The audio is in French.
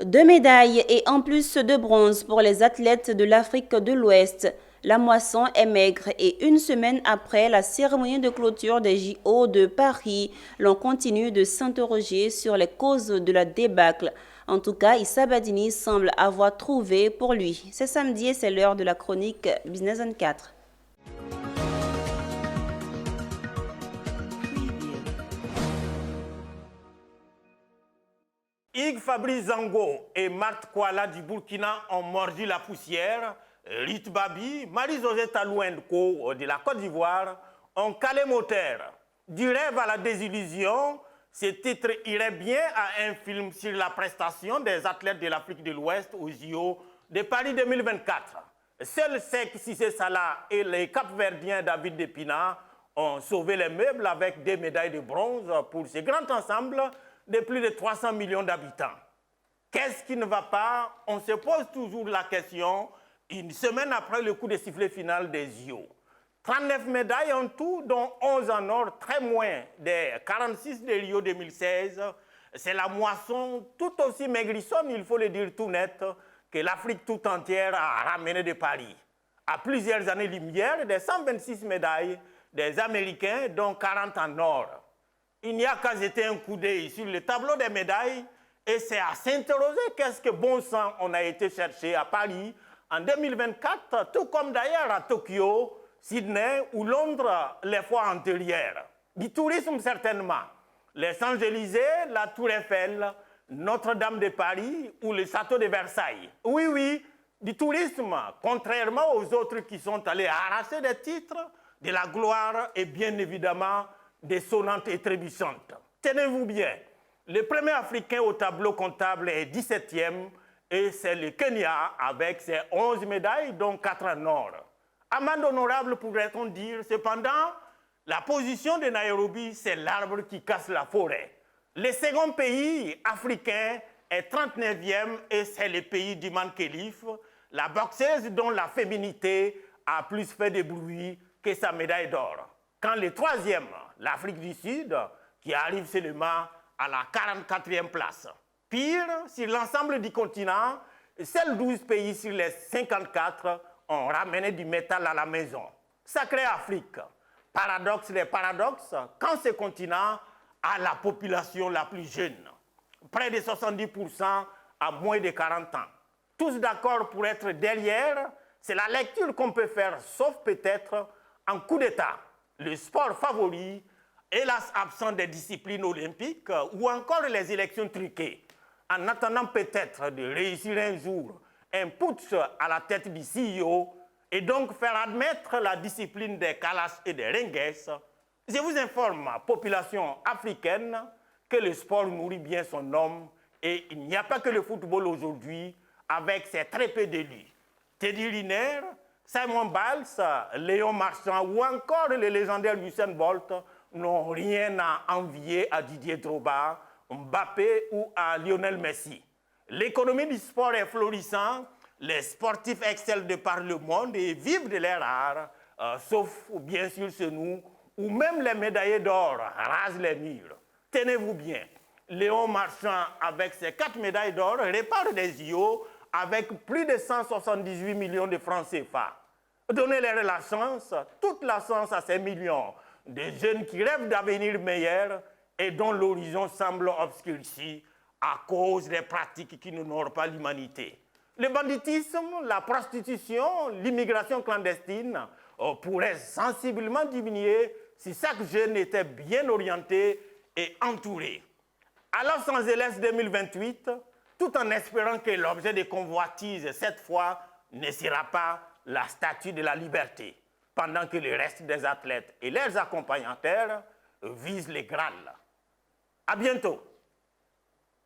2 médailles et en plus de bronze pour les athlètes de l'Afrique de l'Ouest. La moisson est maigre et une semaine après la cérémonie de clôture des JO de Paris, l'on continue de s'interroger sur les causes de la débâcle. En tout cas, Issa Badini semble avoir trouvé pour lui. C'est samedi et c'est l'heure de la chronique Business 24. Hugues Fabrice Zango et Marthe Kouala du Burkina ont mordu la poussière. Rit Babi, Marie-Josée Talouenko de la Côte d'Ivoire ont calé moteur. Du rêve à la désillusion, ce titre irait bien à un film sur la prestation des athlètes de l'Afrique de l'Ouest aux JO de Paris 2024. Seuls Seck Cissé Salah et les Cap-Verdiens David Depina ont sauvé les meubles avec des médailles de bronze pour ce grand ensemble de plus de 300 millions d'habitants. Qu'est-ce qui ne va pas? On se pose toujours la question une semaine après le coup de sifflet final des JO. 39 médailles en tout, dont 11 en or, très moins des 46 de Rio 2016. C'est la moisson tout aussi maigrissonne, il faut le dire tout net, que l'Afrique tout entière a ramené de Paris. À plusieurs années-lumière, des 126 médailles des Américains, dont 40 en or. Il n'y a qu'à jeter un coup d'œil sur le tableau des médailles et c'est à s'interroger qu'est-ce que bon sang on a été chercher à Paris en 2024, tout comme d'ailleurs à Tokyo, Sydney ou Londres les fois antérieures. Du tourisme certainement. Les Champs-Élysées, la Tour Eiffel, Notre-Dame de Paris ou le château de Versailles. Oui, oui, du tourisme, contrairement aux autres qui sont allés arracher des titres, de la gloire et bien évidemment des sonnantes et trébuchantes. Tenez-vous bien, le premier Africain au tableau comptable est 17e et c'est le Kenya avec ses 11 médailles, dont 4 en or. Amende honorable pourrait-on dire, cependant, la position de Nairobi, c'est l'arbre qui casse la forêt. Le second pays africain est 39e et c'est le pays d'Iman Khelif, la boxeuse dont la féminité a plus fait de bruit que sa médaille d'or. Quand le troisième, l'Afrique du Sud, qui arrive seulement à la 44e place. Pire, sur l'ensemble du continent, seuls 12 pays sur les 54 ont ramené du métal à la maison. Sacrée Afrique, paradoxe des paradoxes, quand ce continent a la population la plus jeune, près de 70% à moins de 40 ans. Tous d'accord pour être derrière, c'est la lecture qu'on peut faire, sauf peut-être en coup d'État. Le sport favori, hélas absent des disciplines olympiques ou encore les élections truquées. En attendant peut-être de réussir un jour un putsch à la tête du CEO et donc faire admettre la discipline des Kalash et des Rengues, je vous informe, population africaine, que le sport nourrit bien son homme et il n'y a pas que le football aujourd'hui avec ses très peu d'élus. Teddy Riner, Simon Biles, Léon Marchand ou encore le légendaire Usain Bolt n'ont rien à envier à Didier Drogba, Mbappé ou à Lionel Messi. L'économie du sport est florissante, les sportifs excellent de par le monde et vivent de leur art, sauf bien sûr chez nous, où même les médaillés d'or rasent les murs. Tenez-vous bien, Léon Marchand, avec ses 4 médailles d'or, répare des JO avec plus de 178 millions de francs CFA. Donnez-leur la chance, toute la chance à ces millions de jeunes qui rêvent d'avenir meilleur et dont l'horizon semble obscurci à cause des pratiques qui n'honorent pas l'humanité. Le banditisme, la prostitution, l'immigration clandestine pourraient sensiblement diminuer si chaque jeune était bien orienté et entouré. À Los Angeles 2028, tout en espérant que l'objet de convoitise cette fois ne sera pas la statue de la liberté, pendant que le reste des athlètes et leurs accompagnateurs visent les Graal. À bientôt.